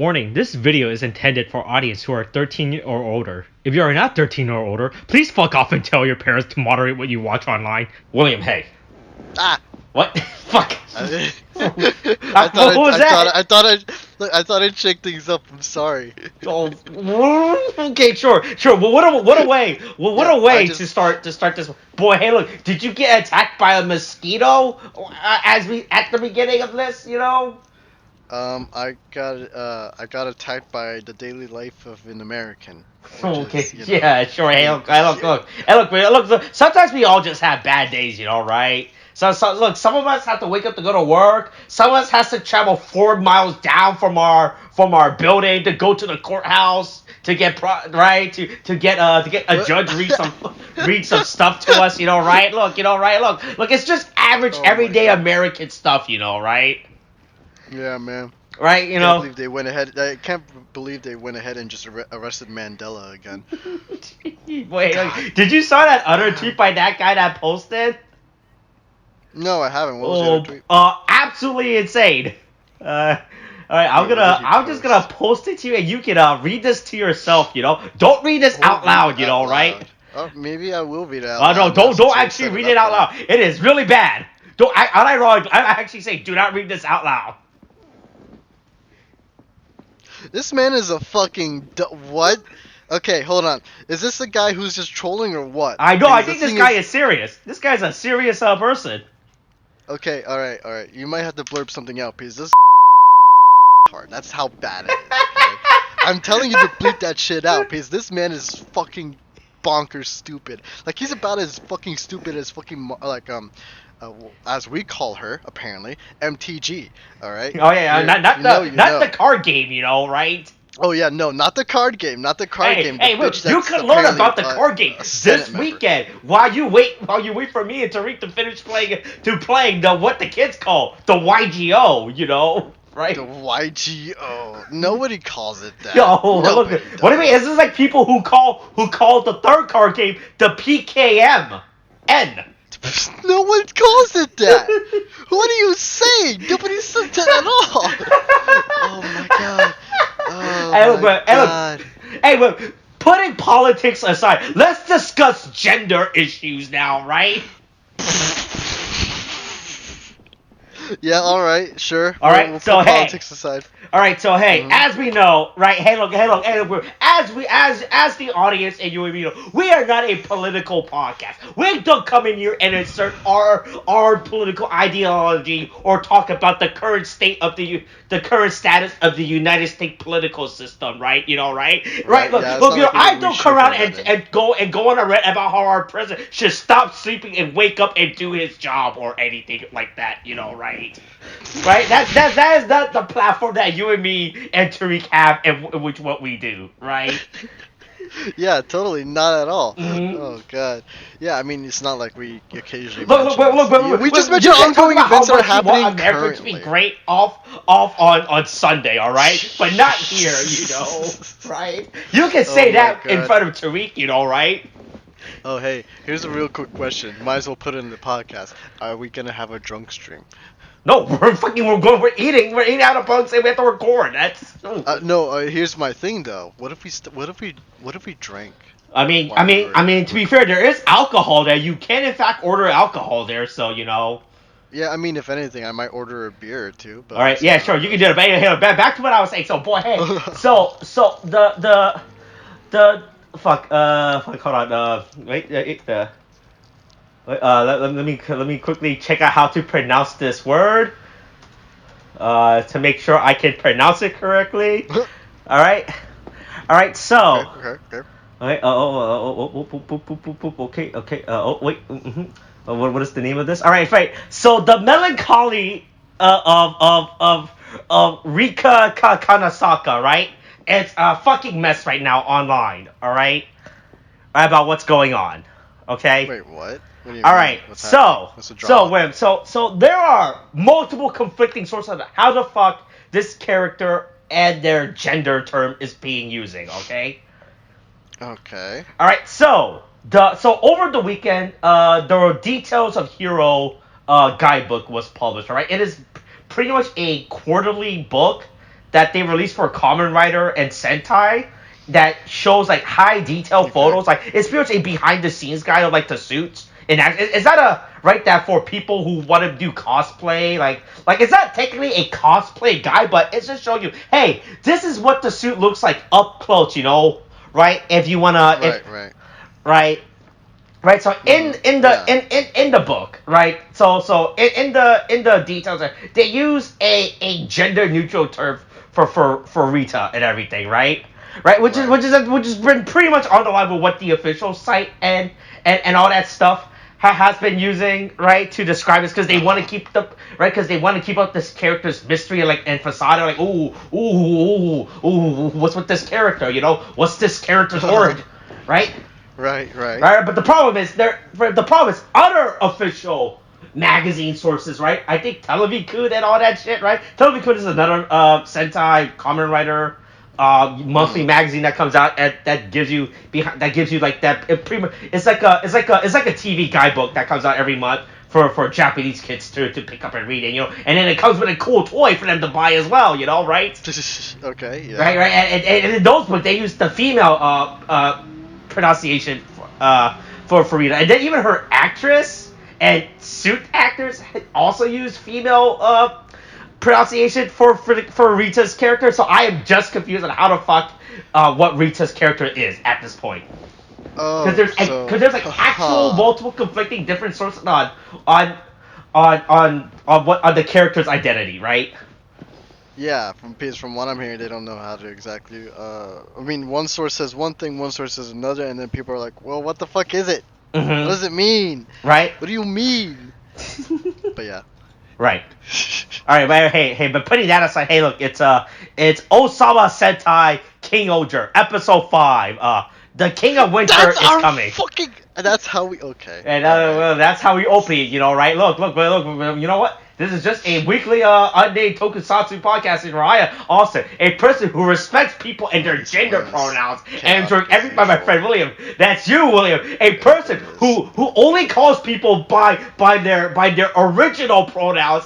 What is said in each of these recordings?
Warning, this video is intended for audience who are 13 or older. If you are not 13 or older, please fuck off and tell your parents to moderate what you watch online. William, hey. Ah! What? Fuck. I thought I'd shake things up. I'm sorry. Oh, okay, sure. Well, what a way to start this. Boy, hey, look, did you get attacked by a mosquito at the beginning of this? You know. I got attacked by the daily life of an American. Okay. Is, yeah, sure. Hey, look. Sometimes we all just have bad days, you know, right? So look, some of us have to wake up to go to work. Some of us has to travel 4 miles down from our building to go to the courthouse to get to get a judge read some stuff to us, you know, right? Look, it's just average everyday American stuff, you know, right? Yeah, man. Right, you know. I can't believe they went ahead and just arrested Mandela again. Wait, did you saw that other tweet by that guy that posted? No, I haven't. What was the other tweet? Absolutely insane. All right, I'm just gonna post it to you, and you can read this to yourself. You know, don't read this out loud. You know, right? Oh, maybe I will read it out loud. No, don't actually read it out loud. It is really bad. I actually say, do not read this out loud. This man is a fucking what? Okay, hold on. Is this the guy who's just trolling or what? I know. I think this guy is serious. This guy's a serious person. Okay, all right. You might have to blurb something out because this hard. That's how bad it is. Okay? I'm telling you to bleep that shit out because this man is fucking bonkers stupid. Like he's about as fucking stupid as fucking as we call her apparently, MTG. All right. Oh yeah, not the card game, you know, right? Oh yeah, no, not the card game, game. Hey, look, you can learn about the card game this weekend while you wait for me and Tariq to finish playing the what the kids call the YGO, you know, right? The YGO. Nobody calls it that. Yo, look, what do you mean? This is like people who call the third card game the PKM. No one calls it that. What are you saying? Nobody said that at all. Oh my god. Hey, look, putting politics aside, let's discuss gender issues now, right? Yeah, alright, sure. Alright, we'll so put hey. politics aside. Alright, so hey, as we know, right, hey look, as the audience and you and me know, we are not a political podcast. We don't come in here and insert our political ideology or talk about the current state of the current status of the United States political system, right? You know, right? Right, look, you know, I don't come around and go on a rant about how our president should stop sleeping and wake up and do his job or anything like that, you know, right? Right? That is not the platform that you and me and Tariq have and which what we do, right? Yeah, totally not at all. Mm-hmm. Oh god. Yeah, I mean it's not like we occasionally we just mention ongoing events that are happening currently. To be great off on Sunday, all right? But not here, you know, right? You can say that in front of Tariq, you know, right? Oh hey, here's a real quick question. Might as well put it in the podcast. Are we gonna have a drunk stream? No, we're eating out of bugs and we have to record. That's here's my thing though. What if we drank? I mean, to be fair, there is alcohol there. You can in fact order alcohol there, so you know. Yeah, I mean, if anything, I might order a beer or two. But all right, yeah, sure, you can do it. But hey, back to what I was saying. So, boy, hey, so the fuck, hold on, let me quickly check out how to pronounce this word to make sure I can pronounce it correctly. All right, so. Okay. All right. Okay. Oh wait. What is the name of this? All right. So the melancholy of Rika Kanasaka, right? It's a fucking mess right now online. All right. About what's going on. Okay. Wait, what? All right, so there are multiple conflicting sources of how the fuck this character and their gender term is being using. Okay. Okay. All right, so over the weekend, the Details of Hero guidebook was published. All right, it is pretty much a quarterly book that they released for Kamen Rider and Sentai that shows like high detail photos. Like it's pretty much a behind the scenes guide of like the suits. And is that that for people who want to do cosplay? Like it's not technically a cosplay guide, but it's just showing you, hey, this is what the suit looks like up close, right? If you wanna, right. So in the book, right? So in the details, they use a gender neutral term for Rita and everything, right? Right, which has been pretty much on the line with what the official site and all that stuff has been using, right, to describe this, because they want to keep up this character's mystery and facade, like ooh, what's with this character, what's this character's origin, right? Right. But the problem is other official magazine sources, right? I think Televikud and all that shit, right? Televikud is another Sentai Kamen Rider monthly magazine that comes out that gives you like that. It's like a TV guidebook that comes out every month for Japanese kids to pick up and read, and then it comes with a cool toy for them to buy as well, right? Okay, yeah. Right, and in those books they use the female pronunciation for Rita, and then even her actress and suit actors also use female pronunciation for Rita's character. So I am just confused on how the fuck what Rita's character is at this point. Because there's like actual multiple conflicting different sources on the character's identity, right? Yeah, from what I'm hearing, they don't know how to exactly. I mean, one source says one thing, one source says another, and then people are like, "Well, what the fuck is it? Mm-hmm. What does it mean? Right? What do you mean?" But yeah. Right. All right, but hey, but putting that aside, hey, look, it's Ohsama Sentai King-Ohger, episode 5. The King of Winter is coming. That's how we And that's how we open it, right? Look, you know what? This is just a weekly unnamed tokusatsu podcast in Raya Austin, a person who respects people and their gender pronouns, and every by my friend William. That's you, William. A person who only calls people by their original pronouns.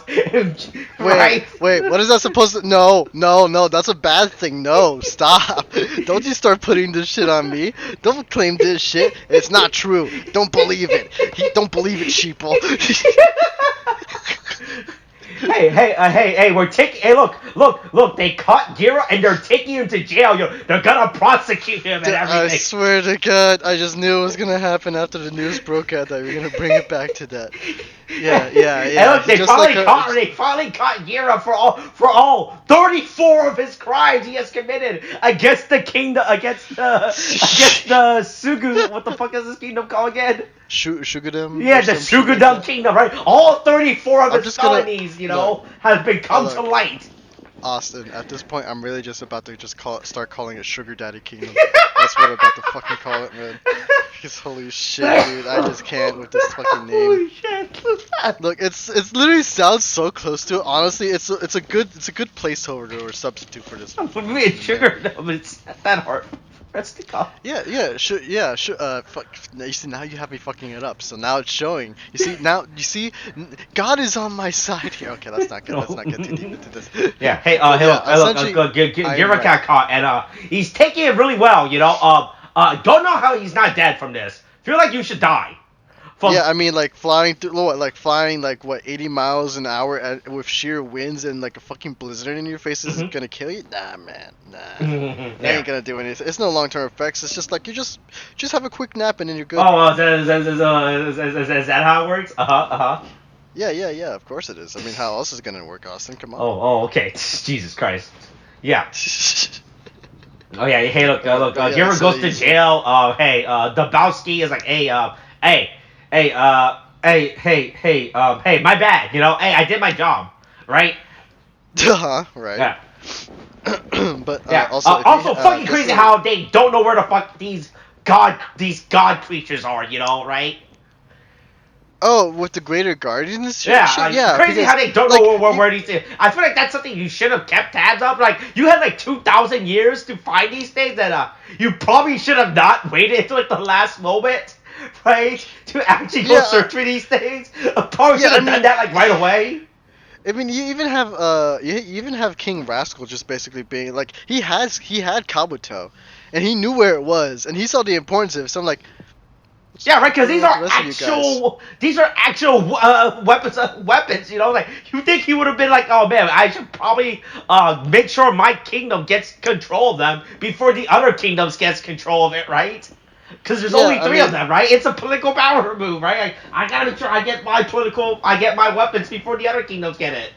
Right? Wait, what is that supposed to? No, that's a bad thing. No, stop. Don't you start putting this shit on me. Don't claim this shit. It's not true. Don't believe it. Don't believe it, sheeple. Hey, we're taking. Hey, look, they caught Gira and they're taking him to jail. They're gonna prosecute him and everything. I swear to God, I just knew it was gonna happen after the news broke out that we are gonna bring it back to that. Yeah. And look, they finally caught Gira for all 34 of his crimes he has committed against the kingdom, against the Sugu. What the fuck is this kingdom called again? Shugadum? Yeah, the Shugadum Kingdom, right? All 34 of his felonies, have been come to light. Austin, at this point, I'm really just about to start calling it Sugar Daddy Kingdom. That's what I'm about to fucking call it, man. Because holy shit, dude, I just can't with this fucking name. Holy shit. Look, it's literally sounds so close to it. Honestly, it's a good placeholder or substitute for this. For me, it's Sugardom. It's not that hard. That's the call. Fuck. You see, now you have me fucking it up. So now it's showing. You see, God is on my side here. Okay, let's not get too deep into this. Yeah. Hey, look, Gira got caught, and he's taking it really well. Don't know how he's not dead from this. Feel like you should die. I mean, flying 80 miles an hour with sheer winds and a fucking blizzard in your face is gonna kill you? Nah, man, nah. That ain't gonna do anything. It's no long-term effects. It's just you just have a quick nap and then you're good. Oh, is that how it works? Yeah. Of course it is. I mean, how else is it gonna work, Austin? Come on. Oh, okay. Jesus Christ. Yeah. Oh yeah. Hey, look. Gira goes to jail. DUBSTEP is like, hey, my bad, hey, I did my job, right? Right. Yeah. But also fucking crazy how they don't know where the fuck these god creatures are, right? Oh, with the Greater Guardians? Yeah, crazy how they don't know where these things. I feel like that's something you should have kept tabs of. You had 2,000 years to find these things that you probably should have not waited until the last moment. Right? To actually go search for these things? Probably should have done that right away. I mean, you even have King Rascal just basically being like he had Kabuto, and he knew where it was, and he saw the importance of it. So I'm like, Yeah, right. Because what's the rest of you guys? these are actual weapons. Weapons. You know, like you think he would have been like, oh man, I should probably make sure my kingdom gets control of them before the other kingdoms gets control of it, right? Because there's only three of them, right? It's a political power move, right? Like, I gotta make sure I get my weapons before the other kingdoms get it.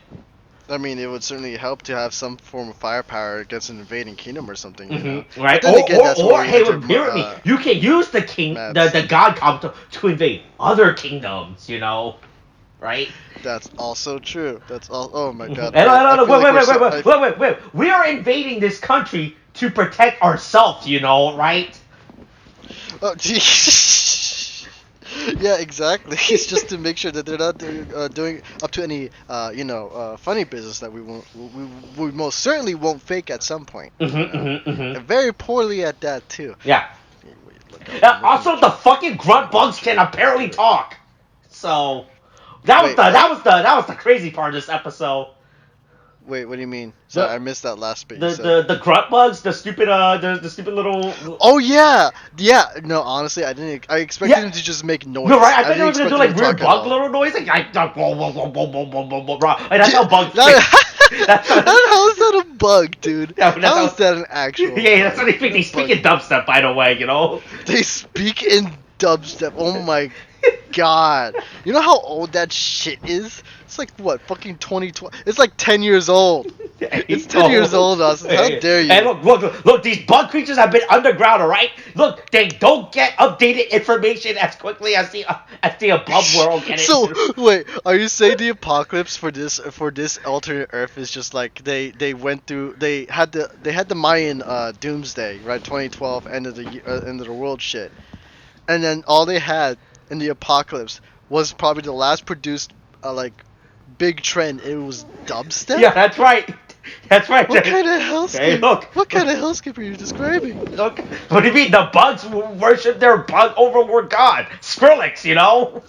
I mean, it would certainly help to have some form of firepower against an invading kingdom or something, you know. Right? But then again, that's Or where hey, enter, hear me. You can use the the god Kabuto to invade other kingdoms, you know, right? That's also true. That's all. Oh my god. No, wait. We are invading this country to protect ourselves, you know, right? Oh, yeah, exactly. It's just to make sure that they're not doing up to any, funny business that we most certainly won't fake at some point. And very poorly at that too. Yeah. Also, the fucking grunt bugs can apparently talk. So that was the crazy part of this episode. Wait, what do you mean? Sorry, I missed that last bit. The grunt bugs, the stupid little. Oh yeah. No, honestly, I didn't. I expected them to just make noise. No, right? I thought they were gonna do like weird bug little noise, like whoa, and that's how bugs. How is that a bug, dude? How is that an actual? Yeah, that's how they speak. They speak in dubstep, by the way. You know. They speak in dubstep. Oh my god. You know how old that shit is? It's like what, fucking 2012? It's like 10 years old. It's 10 years old, Austin. How dare you? Hey, look, these bug creatures have been underground, alright? Look, they don't get updated information as quickly as the above world can. So, wait, are you saying the apocalypse for this alternate Earth is just like they had the Mayan doomsday, right? 2012, end of the world shit. And then all they had in the apocalypse was probably the last produced big trend. It was dubstep. Yeah, that's right. That's right. What kind of hellscape? Hey, look. What kind of hellscape are you describing? Look. What do you mean? The bugs worship their bug overlord god, Skrillex. You know.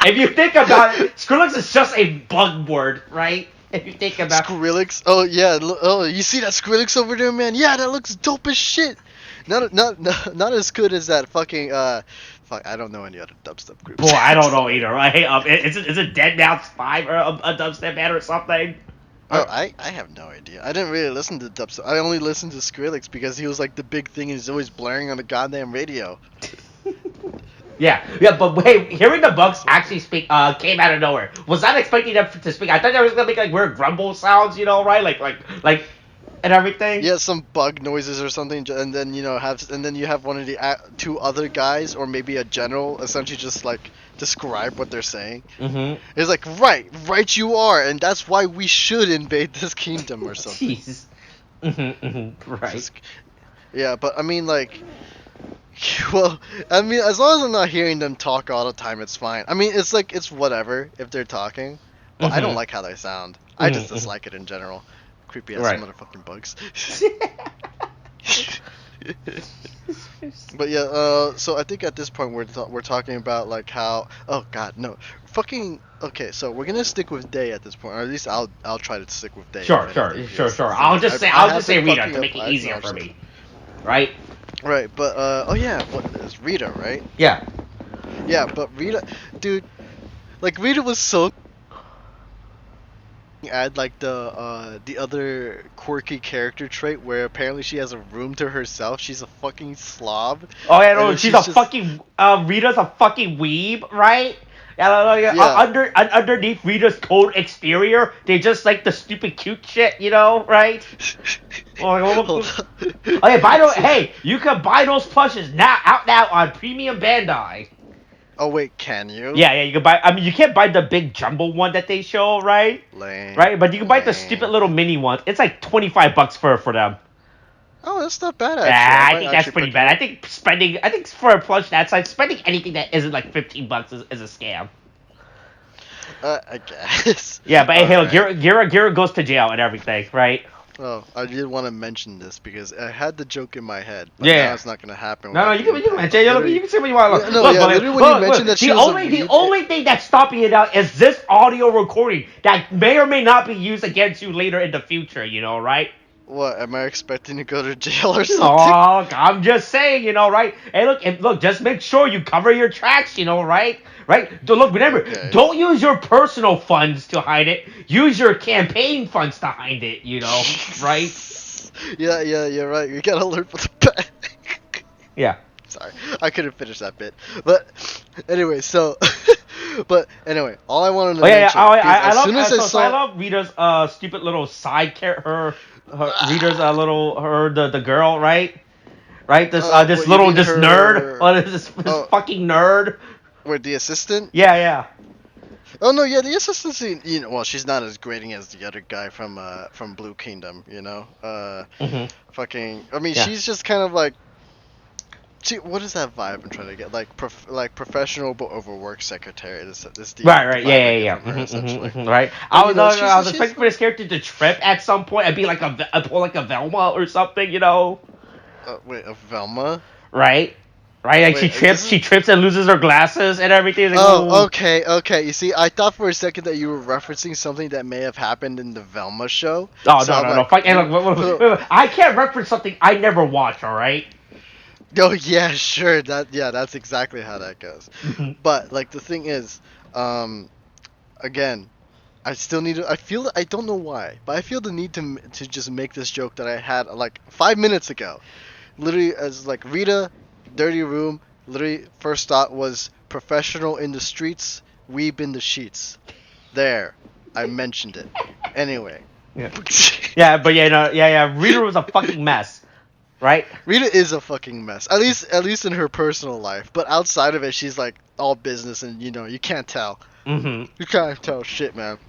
If you think about it, Skrillex is just a bug word, right? If you think about Skrillex. Oh yeah. Oh, you see that Skrillex over there, man? Yeah, that looks dope as shit. Not as good as that fucking Fuck, I don't know any other dubstep groups. Boy, I don't know either. Right? Is it Dead Mouse 5 or a dubstep band or something? Oh, I have no idea. I didn't really listen to dubstep. I only listened to Skrillex because he was like the big thing and he's always blaring on the goddamn radio. Yeah, but hey, hearing the bugs actually speak came out of nowhere. Was not expecting them to speak. I thought they were gonna make like weird grumble sounds, you know, right? Like and everything. Yeah, some bug noises or something, and then you have one of the two other guys or maybe a general essentially just like describe what they're saying. Mm-hmm. It's like right you are, and that's why we should invade this kingdom or something. Jesus. Right. Yeah, but I mean like. Well, I mean, as long as I'm not hearing them talk all the time, it's fine. I mean, it's like, it's whatever if they're talking, but I don't like how they sound. I just dislike it in general. Creepy ass motherfucking bugs. But yeah, so I think at this point we're talking about like how, oh god, no, fucking, okay, so we're gonna stick with Day at this point, or at least I'll try to stick with Day. Sure. I'll just say Rita to make it easier for me, right? Right, but oh yeah, what is Rita, right? Yeah. Yeah, but Rita, dude, like Rita was so. Add like the other quirky character trait where apparently she has a room to herself. She's a fucking slob. Oh yeah, no, she's a fucking Rita's a fucking weeb, right? Yeah. Underneath Rita's cold exterior, they just like the stupid cute shit, you know, right? Okay, by the way, hey, you can buy those plushes out now on Premium Bandai. Oh wait, can you? Yeah, you can buy. I mean, you can't buy the big jumbo one that they show, right? Lame. Right, but you can buy the stupid little mini ones. It's like $25 for them. Oh, that's not bad. Actually. Yeah, I think that's pretty bad. I think for a plush that size, spending anything that isn't like $15 is a scam. I guess. Yeah, but hey, look, Gira goes to jail and everything, right? Oh, I did want to mention this because I had the joke in my head. But Yeah. now it's not gonna happen. No, you can mention. You can say what you want. Yeah, no, yeah, literally when you mentioned that she was the only thing that's stopping it out is this audio recording that may or may not be used against you later in the future. You know, right? What, am I expecting to go to jail or something? Oh, I'm just saying, you know, right? Hey, look, just make sure you cover your tracks, you know, right? Right? Look, remember, don't use your personal funds to hide it. Use your campaign funds to hide it, you know, right? Yeah, you're right. You gotta learn from the back. Yeah. Sorry, I couldn't finish that bit. But anyway, all I wanted to mention. I love Rita's stupid little side character. Rita's the girl, right? Right? This nerd. This fucking nerd. Wait, the assistant? Yeah. Oh no, yeah, the assistant scene. You know, well, she's not as grating as the other guy from Blue Kingdom. You know, fucking. I mean, she's just kind of like. What is that vibe I'm trying to get? Like professional but overworked secretary. This the right. Yeah. Right. I was expecting for this character to trip at some point and be like a Velma or something. You know. Wait, a Velma? Right. Like she trips and loses her glasses and everything. Like, okay. You see, I thought for a second that you were referencing something that may have happened in the Velma show. Oh, so no. Wait. I can't reference something I never watched, alright? Oh, yeah, sure. That's exactly how that goes. But, like, the thing is, again, I still need to, I don't know why, but I feel the need to just make this joke that I had, like, 5 minutes ago. Literally, as, like, Rita... Dirty room, literally first thought was professional in the streets, weeb in the sheets. There, I mentioned it. Anyway. Yeah. Rita was a fucking mess, right? Rita is a fucking mess. At least in her personal life, but outside of it, she's like all business, and you know you can't tell. You can't tell shit, man.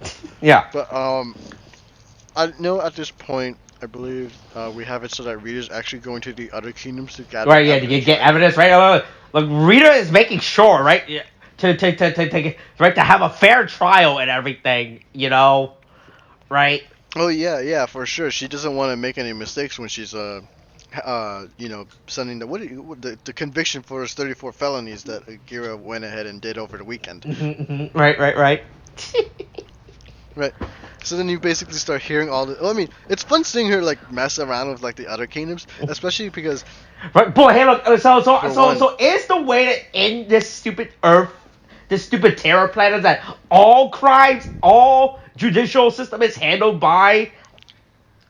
Yeah. But I know at this point. I believe we have it so that Rita's actually going to the other kingdoms to gather evidence. Right, to get evidence, right? Look, Rita is making sure, right, to have a fair trial and everything, you know, right? Oh, yeah, for sure. She doesn't want to make any mistakes when she's, sending the conviction for his 34 felonies that Akira went ahead and did over the weekend. Right. Right. So then you basically start hearing all the... I mean, it's fun seeing her, like, mess around with, like, the other kingdoms, especially because... Right, boy, hey, look, so is the way to end this stupid terror planet that all crimes, all judicial system is handled by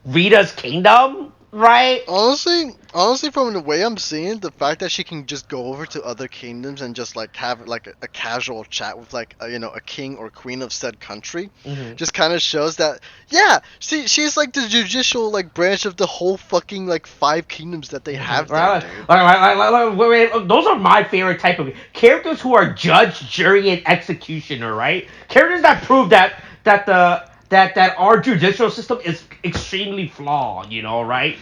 Rita's kingdom, right? Honestly, from the way I'm seeing, the fact that she can just go over to other kingdoms and just like have like a casual chat with like a king or queen of said country, just kind of shows that she's like the judicial like branch of the whole fucking like 5 kingdoms that they have there, dude. Those are my favorite type of characters who are judge, jury, and executioner, right? Characters that prove that our judicial system is extremely flawed, you know, right?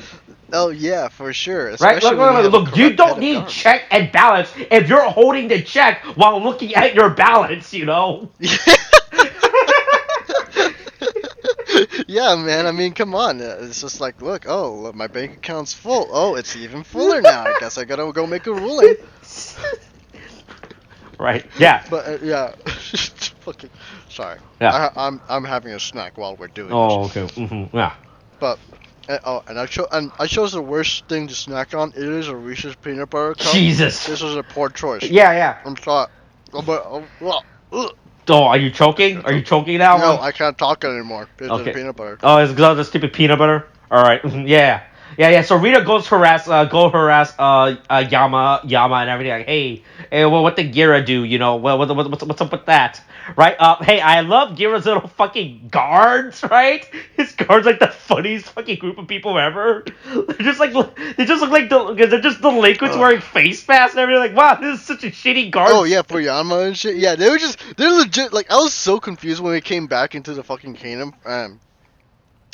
Oh yeah, for sure. Right? Look, you don't need check and balance if you're holding the check while looking at your balance, you know? Yeah, man. I mean, come on. It's just like, look, my bank account's full. Oh, it's even fuller now. I guess I gotta go make a ruling. Right. Yeah. But yeah. Fucking. Sorry. Yeah. I'm having a snack while we're doing this. Oh, okay. Yeah. But and I chose the worst thing to snack on. It is a Reese's peanut butter cup. Jesus. This was a poor choice. Yeah. I'm sorry. Are you choking? Are you choking now? No, I can't talk anymore. It's peanut butter. Oh, it's because of the stupid peanut butter? Alright. Yeah. So Rita goes harass Yama and everything. Like, hey, well, what did Gira do? You know, well, what's up with that? Right? Hey, I love Gira's little fucking guards, right? His guards like the funniest fucking group of people ever. They just look like they're just delinquents wearing face masks and everything. Like, wow, this is such a shitty guard. Oh yeah, for Yama and shit. Yeah, they're legit. Like, I was so confused when we came back into the fucking kingdom.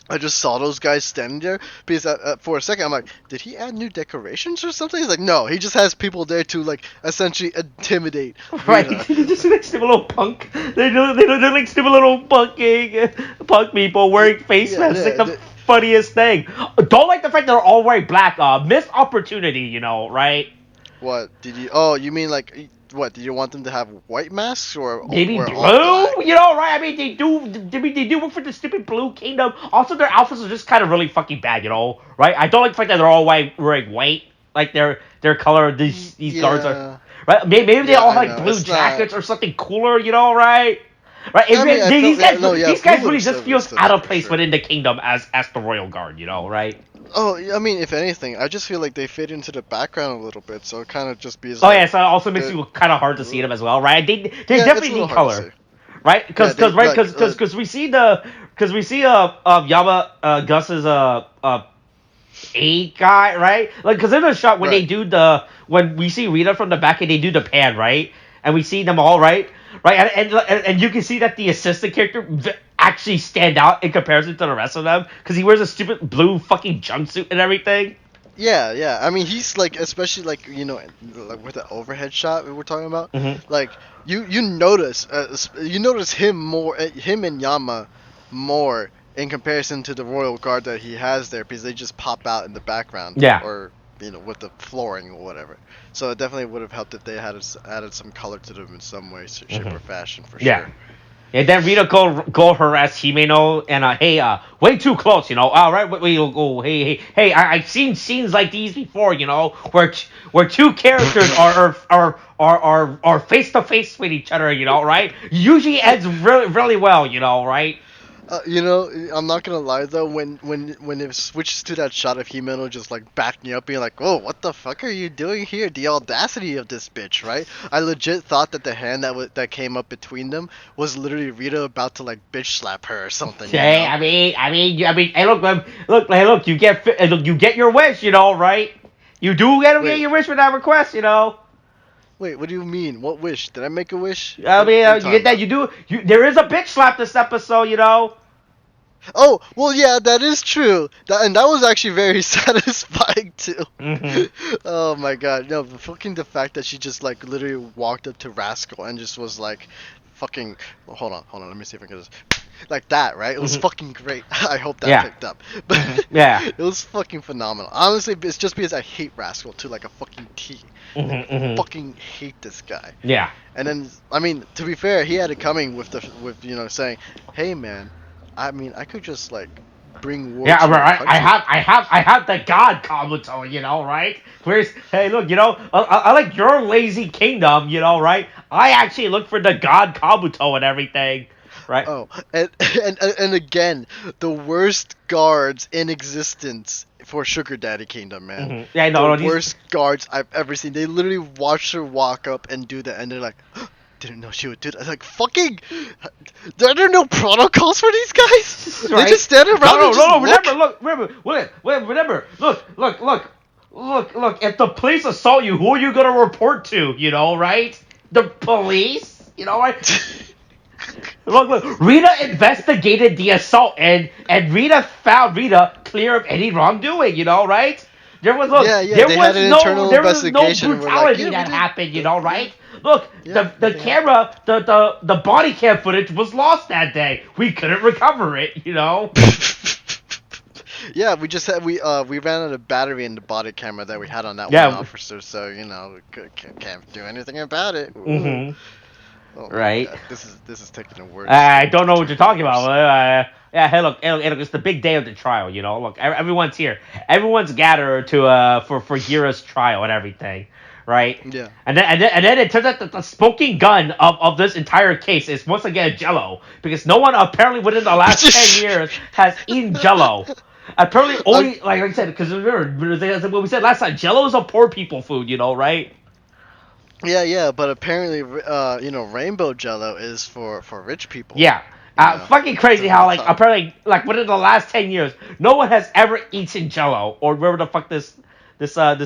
I just saw those guys standing there because for a second I'm like, did he add new decorations or something? He's like, no, he just has people there to like essentially intimidate. Right, they just like stupid little they're like stupid little punk people wearing face masks. funniest thing. Don't like the fact they're all wearing black. Missed opportunity, right? What did you? Oh, you mean like what? Did you want them to have white masks or Maybe wear blue, all black? right? I mean, they do work for the stupid blue kingdom. Also, their outfits are just kind of really fucking bad, right? I don't like the fact that they're all wearing white, like their color. These guards are, right? Maybe they all have like blue jackets or something cooler, right? Right? I mean, These guys really just blue feels out of place sure. within the kingdom as the royal guard, right? Oh, I mean, if anything, I just feel like they fit into the background a little bit, so it kind of just be. Oh yeah, so it also makes it kind of hard to see them as well, right? They definitely need color, right? Because we see Yama Gus's A guy, right? Like, because in the shot when they do when we see Rita from the back and they do the pan, right? And we see them all, right? And you can see that the assistant character actually stand out in comparison to the rest of them because he wears a stupid blue fucking jumpsuit and everything. Yeah. I mean, he's like, especially like like with the overhead shot we're talking about. Mm-hmm. Like you notice him and Yama more in comparison to the royal guard that he has there because they just pop out in the background. Yeah. Or with the flooring or whatever. So it definitely would have helped if they had added some color to them in some way, shape, or fashion for sure. And then Rita go harass Himeno and hey way too close, all right, we'll go hey I've seen scenes like these before, where two characters are face to face with each other, right? Usually ends really really well, right? I'm not gonna lie though. When it switches to that shot of Himeno just like backing up, being like, "Oh, what the fuck are you doing here?" The audacity of this bitch, right? I legit thought that the hand that came up between them was literally Rita about to like bitch slap her or something. Hey, I mean, hey, look, you get your wish, right? You do get your wish with that request, Wait, what do you mean? What wish? Did I make a wish? I mean, you get that. You do. There is a bitch slap this episode, Oh, well, yeah, that is true. And that was actually very satisfying, too. Mm-hmm. Oh, my God. No, the fact that she just, like, literally walked up to Rascal and just was like, fucking... Well, hold on. Let me see if I can just... Like that, right? It was fucking great. I hope that picked up. But it was fucking phenomenal. Honestly, it's just because I hate Rascal to like a fucking T. Fucking hate this guy. Yeah. And then, I mean, to be fair, he had it coming with saying, "Hey, man, I mean, I could just like bring war." Yeah, right. I have the God Kabuto, right? Where's hey, look, I like your lazy kingdom, right? I actually look for the God Kabuto and everything. Right. Oh, and again, the worst guards in existence for Sugar Daddy Kingdom, man. Mm-hmm. Yeah, no, the worst guards I've ever seen. They literally watched her walk up and do that, and they're like, "Didn't know she would do that." I'm like, fucking, are there no protocols for these guys? Right? They just stand around and just remember, look. If the police assault you, who are you gonna report to? Right? The police. Right? Look, Rita investigated the assault and Rita found Rita clear of any wrongdoing, right? There was no brutality that happened, right? Look, the camera, the body cam footage was lost that day. We couldn't recover it, Yeah, we ran out of battery in the body camera that we had on that one officer, so we can't do anything about it. Mm-hmm. Oh right. God. This is taking a word. I don't know what you're talking about. Hey, look, it's the big day of the trial. Look, everyone's here. Everyone's gathered to for Gira's trial and everything, right? Yeah. And then it turns out that the smoking gun of this entire case is once again Jello, because no one apparently within the last 10 years has eaten Jello. Apparently only like I said, because remember what we said last time, Jello is a poor people food, right? Yeah, but apparently, rainbow Jello is for rich people. Yeah, fucking crazy how apparently within the last 10 years, no one has ever eaten Jello or whatever the fuck this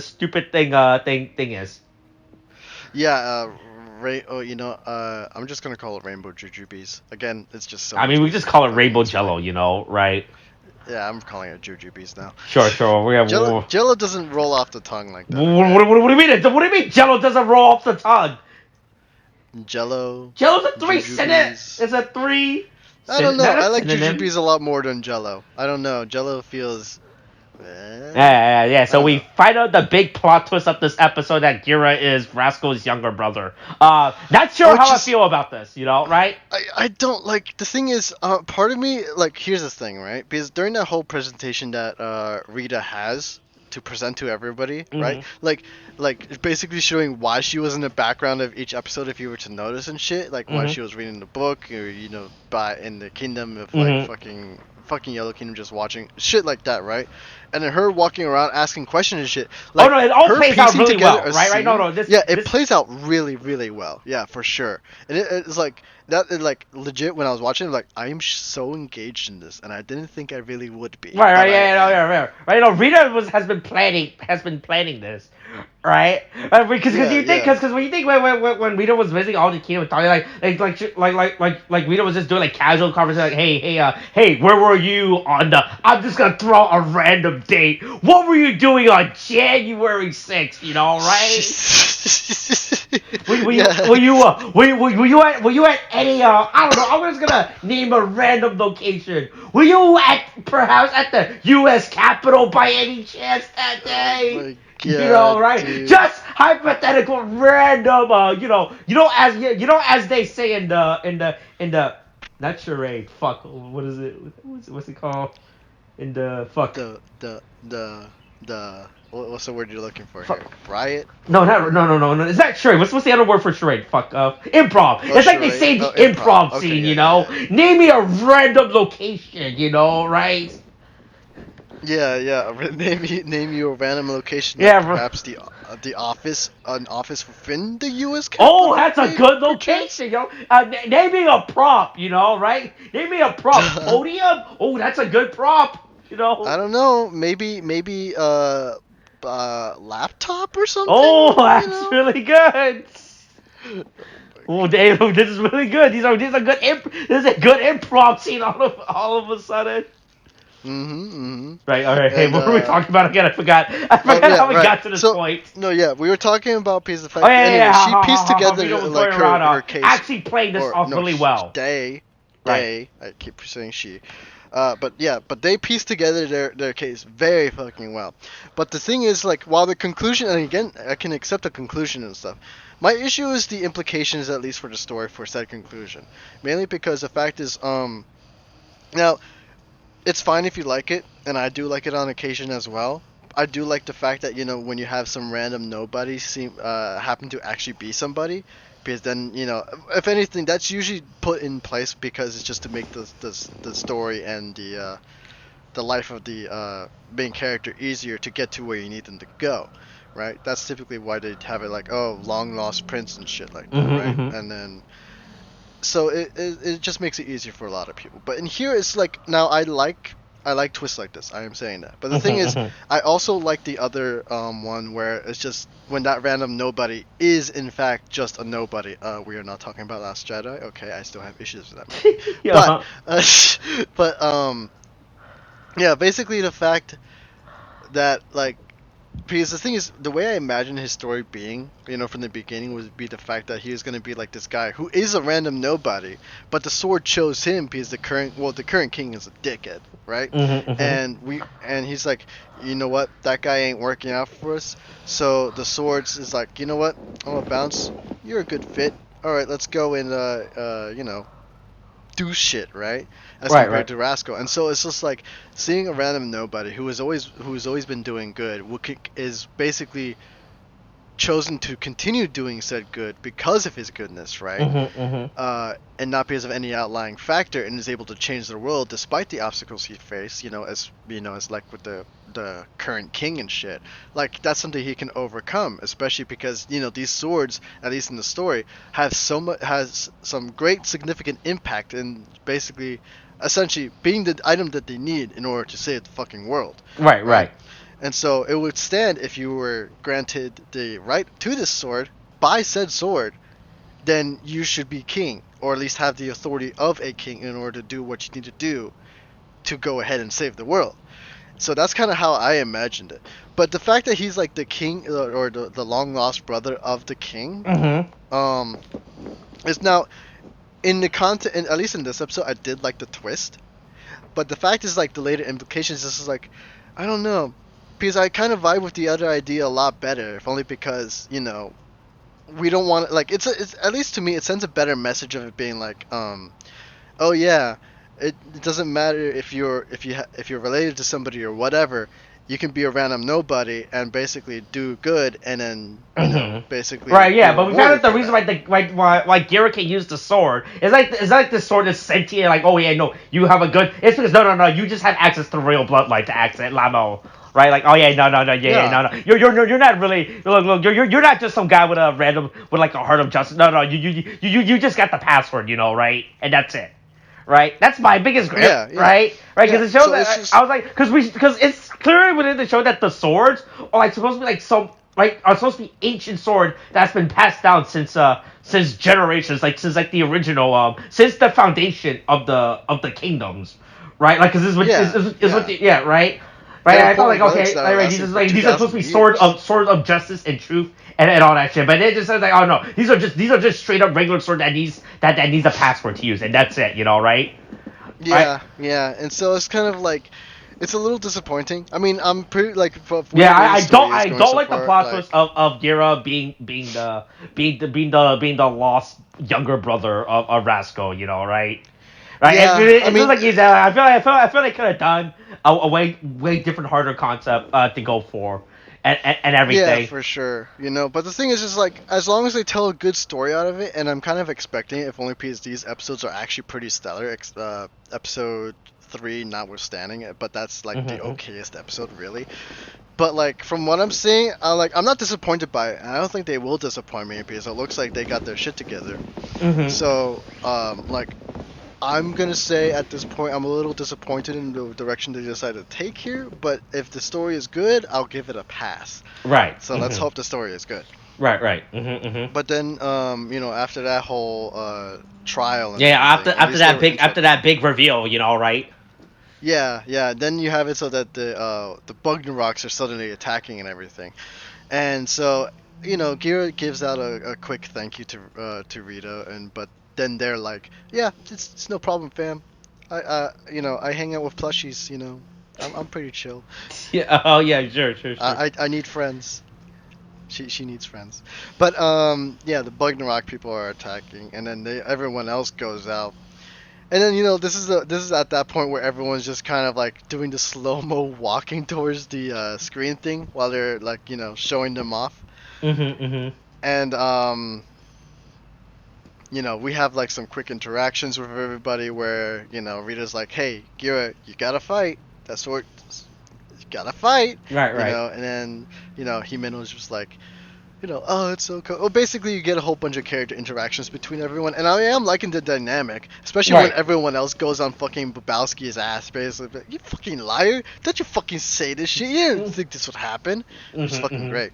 stupid thing is. Yeah, I'm just gonna call it rainbow jujubes. Again, it's just so. I mean, we just call it rainbow Jello, right? Yeah, I'm calling it jujubes now. Sure. Jello doesn't roll off the tongue like that. What do you mean? What do you mean Jello doesn't roll off the tongue? Jello's a 3 sentence. It's a 3. I don't know. I like Synonym? jujubes a lot more than Jello. I don't know. Jello feels. Yeah. So we know. find out the big plot twist of this episode that Gira is Rascal's younger brother. Not sure Which how I is- feel about this, right? I don't like the thing is part of me like here's the thing, right? Because during that whole presentation that Rita has to present to everybody, right? Like basically showing why she was in the background of each episode if you were to notice and shit, like why she was reading the book or by in the kingdom of like fucking Yellow Kingdom just watching shit like that, right? And then her walking around asking questions and shit. Like, it all plays out really well, right? Scene, No, it plays out really, really well. Yeah, for sure. And it's like that. Like legit, when I was watching, like I am so engaged in this, and I didn't think I really would be. Right. No, Rita has been planning this, right? Because you think because when you think when Rita was visiting all the kingdom, like Rita was just doing like casual conversation, like hey, where were you on the? I'm just gonna throw a random date. What were you doing on January 6th? Right? Were you at any I don't know, I'm just gonna name a random location. Were you perhaps at the US Capitol by any chance that day? Oh my God, right? dude. Just hypothetical random as they say in the not charade, fuck, what is it? What's it called? In the fuck the what's the word you're looking for here? Riot? No. Is that charade? What's the other word for charade? Fuck. Improv. It's like they say the improv scene, Okay, yeah. Name me a random location, right? Yeah. Name you a random location. Yeah, perhaps the office, an office within the U.S. Capitol. Oh, that's a good location, name me a prop, right? Name me a prop. Podium. Oh, that's a good prop, I don't know. Maybe laptop or something. Oh, that's really good. Oh, Dave, this is really good. These are good. This is a good improv scene. All of a sudden. Right. All right. Hey, what were we talking about again? I forgot how we got to this point. No, yeah, we were talking about piece of fact. She pieced together like her case. Actually playing this off really well. They. I keep saying she. But they pieced together their case very fucking well. But the thing is, like, while the conclusion, and again, I can accept the conclusion and stuff. My issue is the implications, at least for the story, for said conclusion. Mainly because the fact is, now, it's fine if you like it, and I do like it on occasion as well. I do like the fact that, when you have some random nobody happen to actually be somebody. Because then, if anything, that's usually put in place because it's just to make the story and the life of the main character easier to get to where you need them to go, right? That's typically why they have it like, oh, long lost prince and shit like that, right? And then, so it just makes it easier for a lot of people. But in here, it's like, now I like twists like this. I am saying that. But the thing is, I also like the other one where it's just when that random nobody is in fact just a nobody. We are not talking about Last Jedi. Okay, I still have issues with that movie. But yeah, basically the fact that like, because the thing is, the way I imagine his story being, from the beginning, would be the fact that he was going to be like this guy who is a random nobody, but the sword chose him because the current king is a dickhead, right? And he's like, you know what, that guy ain't working out for us, so the swords is like, you know what, I'm gonna bounce, you're a good fit, all right, let's go and do shit, right? As compared to Rascal. And so it's just like seeing a random nobody who's always been doing good is basically chosen to continue doing said good because of his goodness, right? And not because of any outlying factor, and is able to change the world despite the obstacles he faced, as like with the current king and shit. Like, that's something he can overcome, especially because these swords, at least in the story, has some great significant impact in basically essentially being the item that they need in order to save the fucking world. Right. And so it would stand if you were granted the right to this sword by said sword, then you should be king, or at least have the authority of a king in order to do what you need to do to go ahead and save the world. So that's kind of how I imagined it. But the fact that he's like the king, or the long lost brother of the king, is now, in the content, at least in this episode, I did like the twist. But the fact is, like, the later implications, this is like, I don't know, because I kind of vibe with the other idea a lot better, if only because, you know, we don't want, like, it's at least to me, it sends a better message of it being like, oh yeah, it doesn't matter if you're related to somebody or whatever. You can be a random nobody and basically do good, and then basically right, yeah. But we found out the for reason that. why Gira can use the sword. It's like the sword is sentient. Like, oh yeah, no, you have a good. It's because no, you just have access to real bloodline to access Lamo. Right, like, oh yeah, no, no. You're not really. Look, you're not just some guy with a random with like a heart of justice. No, you just got the password, you know, right? And that's it. Right, that's my biggest grip. Yeah. Right, because it shows So that it's I was like, because it's clearly within the show that the swords are like supposed to be like are supposed to be ancient sword that's been passed down since generations, like since like the original since the foundation of the kingdoms, right? Like, because this is what right. Right, I thought like, okay, right, these are supposed to be swords of justice and truth and all that shit, but it just says like, oh no, these are just straight up regular sword that needs a password to use, and that's it, you know, right? Yeah, and so it's kind of like, it's a little disappointing. I mean, I'm pretty like, I don't like the plot twist of Gira being the lost younger brother of Rasco, you know, right? Right, yeah, it I mean, feels like he's. I feel like could have done a way different, harder concept to go for, and everything. yeah, for sure, you know. But the thing is like, as long as they tell a good story out of it, and I'm kind of expecting it, if only because these episodes are actually pretty stellar. Episode 3 notwithstanding it, but that's like the okayest episode, really. But like, from what I'm seeing, I'm not disappointed by it, and I don't think they will disappoint me because it looks like they got their shit together. So like, I'm gonna say at this point I'm a little disappointed in the direction they decided to take here, but if the story is good, I'll give it a pass. Right. So let's hope the story is good. Right. But then, you know, after that whole trial. And after that big reveal, you know, right? Yeah. Then you have it so that the Bugner rocks are suddenly attacking and everything, and so, you know, Gira gives out a quick thank you to Rita, but then they're like, yeah, it's no problem, fam. You know, I hang out with plushies, you know. I'm pretty chill. Yeah. Oh yeah. Sure. I need friends. She needs friends. But yeah, the Bugnarok people are attacking, and then everyone else goes out. And then, you know, this is at that point where everyone's just kind of like doing the slow-mo walking towards the screen thing while they're like, you know, showing them off. And you know, we have like some quick interactions with everybody where, you know, Rita's like, hey, Gira, you gotta fight. That's what, you gotta fight. Right. You know, and then, you know, Himeno's just like, you know, oh, it's so cool. Well, basically, you get a whole bunch of character interactions between everyone, and I am liking the dynamic, especially when everyone else goes on fucking Bobowski's ass, basically. You fucking liar! Don't you fucking say this shit? You didn't think this would happen. It's fucking great.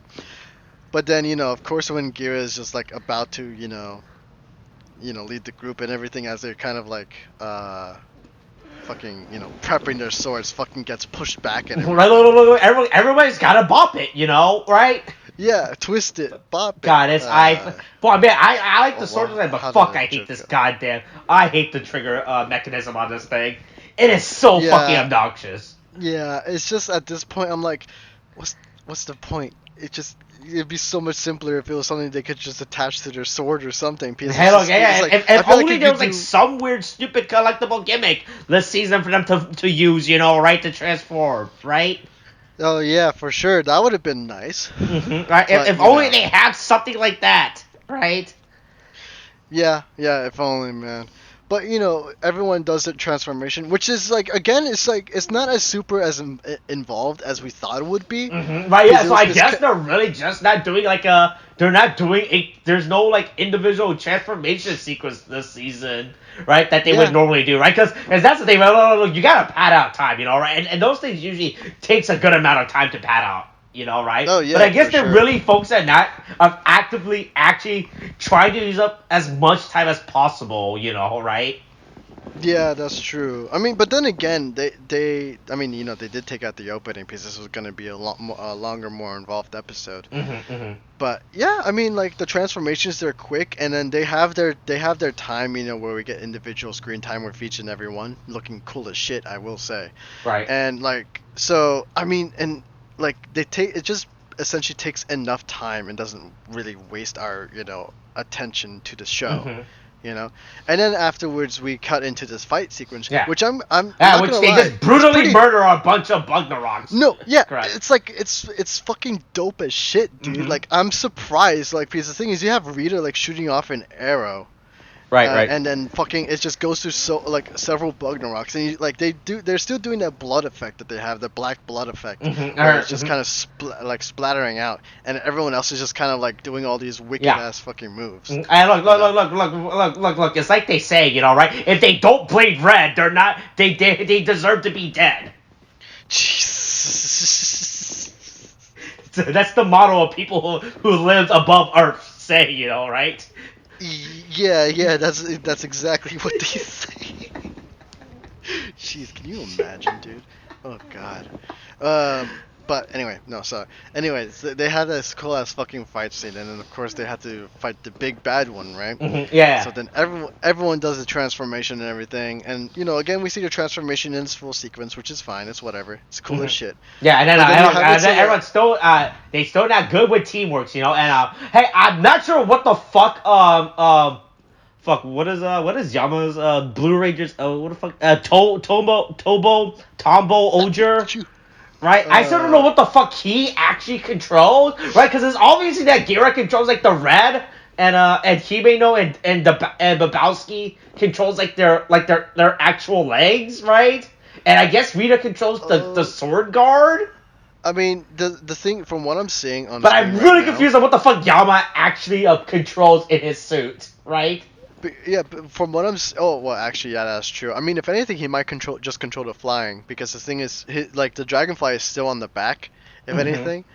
But then, you know, of course, when Gira is just like about to, you know, lead the group and everything, as they're kind of like, fucking, you know, prepping their swords, fucking gets pushed back and everybody's gotta bop it, you know, right? Yeah, twist it, bop it. God, I like the sword design, but fuck, I hate this goddamn. I hate the trigger mechanism on this thing. It is so fucking obnoxious. Yeah, it's just at this point I'm like, what's the point? It'd be so much simpler if it was something they could just attach to their sword or something. Hey, look, if only there was like some weird, stupid collectible gimmick this season for them to use, you know, right, to transform, right? Oh yeah, for sure. That would have been nice. Right? If only they have something like that, right? Yeah, if only, man. But, you know, everyone does the transformation, which is, like, again, it's, like, it's not as super as involved as we thought it would be. Right, yeah, so I guess they're really just not doing, like, there's no, like, individual transformation sequence this season, right, that they would normally do, right? Because that's the thing, right? You gotta pad out time, you know, right? And those things usually takes a good amount of time to pad out. You know, right? Oh, yeah, but I guess they're really focused on that, of actively actually trying to use up as much time as possible, you know, right? Yeah, that's true. I mean, but then again, I mean, they did take out the opening because this was going to be a longer, more involved episode. But yeah, I mean, like the transformations, they're quick, and then they have their time, where we get individual screen time with each and every one, looking cool as shit, I will say. Right. And like, so I mean, and like it just essentially takes enough time and doesn't really waste our attention to the show. And then afterwards we cut into this fight sequence, which I'm not which gonna they lie, just brutally murder a bunch of Bugnaroks. No, yeah, Correct. it's like it's fucking dope as shit, dude. Like I'm surprised, like because the thing is, you have Rita like shooting off an arrow, right, and then fucking it just goes through several Bugnaroks, and they're still doing that blood effect that they have, the black blood effect, where it's just kind of splattering out, and everyone else is just kind of like doing all these wicked ass fucking moves. And look, it's like they say, right? If they don't bleed red, they're not. They deserve to be dead. Jesus. That's the motto of people who live above Earth say, right? Yeah, that's exactly what they say. Jeez, can you imagine, dude? Oh god. But anyway, no, sorry. Anyways, they had this cool ass fucking fight scene, and then of course they had to fight the big bad one, right? Yeah. So then everyone does the transformation and everything, and again we see the transformation in its full sequence, which is fine. It's whatever. It's cool as shit. Yeah, and then everyone's still still not good with teamwork, And hey, I'm not sure what the fuck what is Yama's Blue Rangers what the fuck Tombo Ohger, right? I still don't know what the fuck he actually controls, right? Because it's obviously that Gira controls like the red, and Himeno and Babowski controls like their actual legs, right? And I guess Rita controls the sword guard. I mean, the thing from what I'm seeing on, but I'm really confused on what the fuck Yama actually controls in his suit, right? Yeah, but from what I'm... Oh, well, actually, yeah, that's true. I mean, if anything, he might just control the flying, because the thing is, the dragonfly is still on the back, if anything.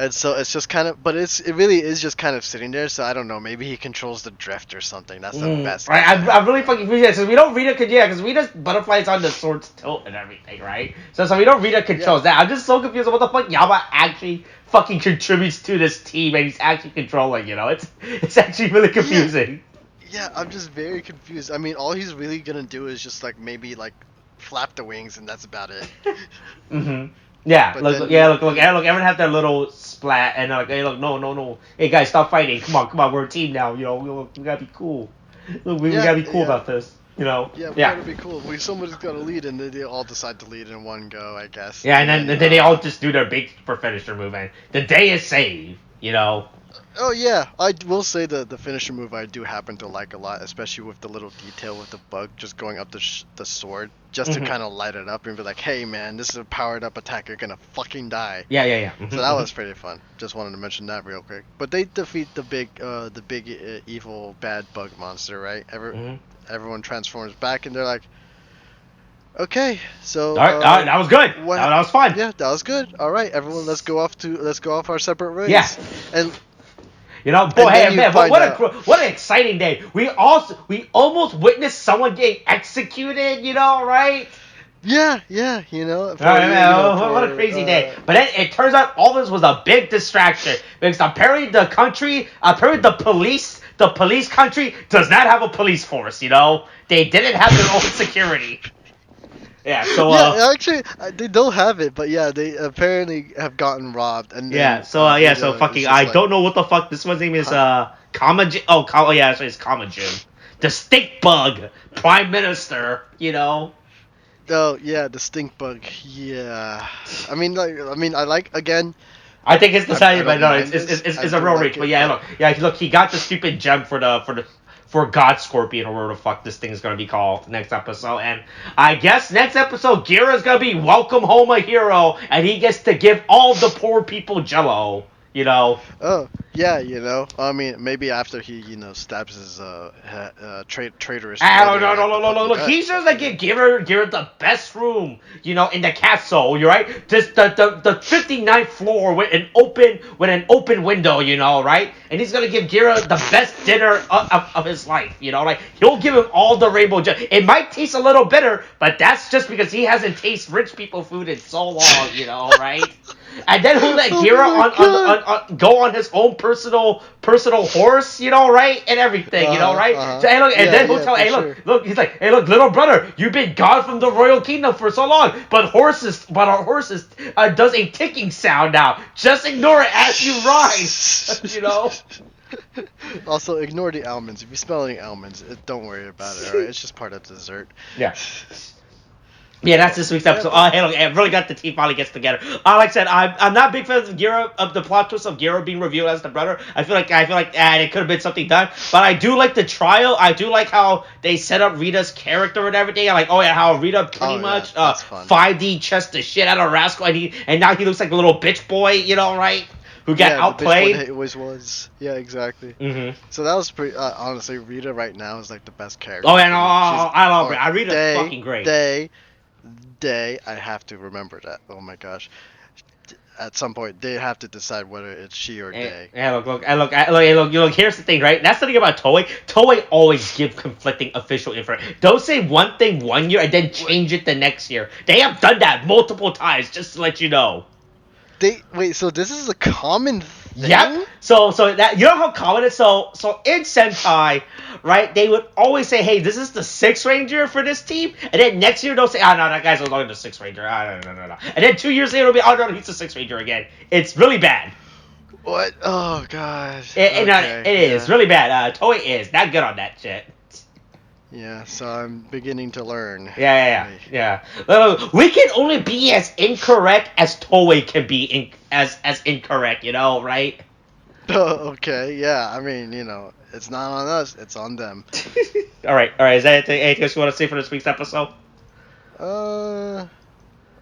And so it's just kind of... But it really is just kind of sitting there, so I don't know. Maybe he controls the drift or something. That's the best. Right, I'm really fucking confused, because we don't read it... Yeah, because Rita's butterflies on the sword's tilt and everything, right? So we don't read it controls that. I'm just so confused on what the fuck Yama actually fucking contributes to this team, and he's actually controlling, It's actually really confusing. Yeah, I'm just very confused. I mean, all he's really gonna do is just maybe flap the wings, and that's about it. Yeah, look, everyone have their little splat, and they're like, hey, look, no, hey guys, stop fighting, come on, we're a team now, we gotta be cool. Look, we gotta be cool about this, Yeah, we gotta be cool. Somebody's gotta lead, and they all decide to lead in one go, I guess. Yeah, and then they all just do their big finisher move, and the day is saved, Oh yeah, I will say the finisher move I do happen to like a lot, especially with the little detail with the bug just going up the sword, just to kind of light it up and be like, hey man, this is a powered up attack, you're gonna fucking die. Yeah. So that was pretty fun. Just wanted to mention that real quick. But they defeat the big evil bad bug monster, right? Everyone transforms back, and they're like, okay, so all right, that was good. That was fun. Yeah, that was good. All right, everyone, let's go off our separate ways. Yeah. And boy, hey man, what an exciting day. We almost witnessed someone getting executed, right? Yeah, what a crazy day. But then it turns out all this was a big distraction, because apparently the police country does not have a police force, They didn't have their own security. Yeah, so actually, they don't have it, but yeah, they apparently have gotten robbed, and then, fucking I don't know what the fuck this one's name is. Kamajin. Oh yeah, it's Kamajin, the stink bug prime minister. Oh yeah, the stink bug. Yeah, I mean, I like again. I think it's the same, but no, it's a real reach. But yeah, look, he got the stupid gem for God Scorpion, or whatever the fuck this thing is going to be called next episode. And I guess next episode, Gira's going to be welcome home a hero, and he gets to give all the poor people Jello, You know. Oh, yeah, I mean, maybe after he, stabs his traitorous Ah, brother, no, no, like, no, the no, no, fucking look, gut. he's just like, give her the best room, in the castle, you're right? Just the 59th floor with an open window, right? And he's gonna give Gira the best dinner of his life, like, he'll give him all the rainbow gem. It might taste a little bitter, but that's just because he hasn't tasted rich people food in so long, right? And then he'll let Oh Gira my on go on his own personal horse, right? And everything, right? So, hey, look, and Yeah, then he'll yeah, tell, for hey, sure. look, he's like, hey, look, little brother, you've been gone from the royal kingdom for so long, but our horses does a ticking sound now. Just ignore it as you ride, Also, ignore the almonds. If you smell any almonds, don't worry about it, alright? It's just part of dessert. Yeah. Yeah, that's this week's episode. Yeah, Hey, look, I really got the team finally gets together. Like I said, I'm not a big fan of the plot twist of Giro being revealed as the brother. I feel like it could have been something done, but I do like the trial. I do like how they set up Rita's character and everything. I like, how Rita pretty much that's fun. 5D chest the shit out of Rascal, and now he looks like a little bitch boy, right? Who got outplayed. The bitch boy that he always was. Yeah, exactly. Mm-hmm. So that was pretty. Honestly, Rita right now is like the best character. Oh, and I love Rita. Rita's fucking great. Day, I have to remember that. Oh my gosh. At some point, they have to decide whether it's she or Day. Yeah, look. Here's the thing, right? That's the thing about Toei. Toei always give conflicting official information. Don't say one thing one year and then change it the next year. They have done that multiple times, just to let you know. So this is a common thing? Yep. So that how common it is. So in Sentai, right? They would always say, "Hey, this is the Sixth Ranger for this team," and then next year they'll say, "Oh no, that guy's no longer the Sixth Ranger." No. And then 2 years later it'll be, "Oh no, he's the Sixth Ranger again." It's really bad. What? Oh gosh. It is really bad. Toei is not good on that shit. Yeah, so I'm beginning to learn. Yeah. We can only be as incorrect as Toei can be as incorrect, right? Okay, yeah. I mean, it's not on us; it's on them. All right. Is that anything else you want to say for this week's episode?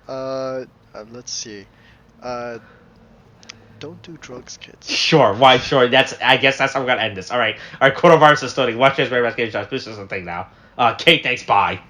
Let's see. Don't do drugs, kids. Sure. Why? Sure. I guess that's how we're gonna end this. All right. Coronavirus is starting. Watch this very much. This is the thing now. Kate, thanks. Bye.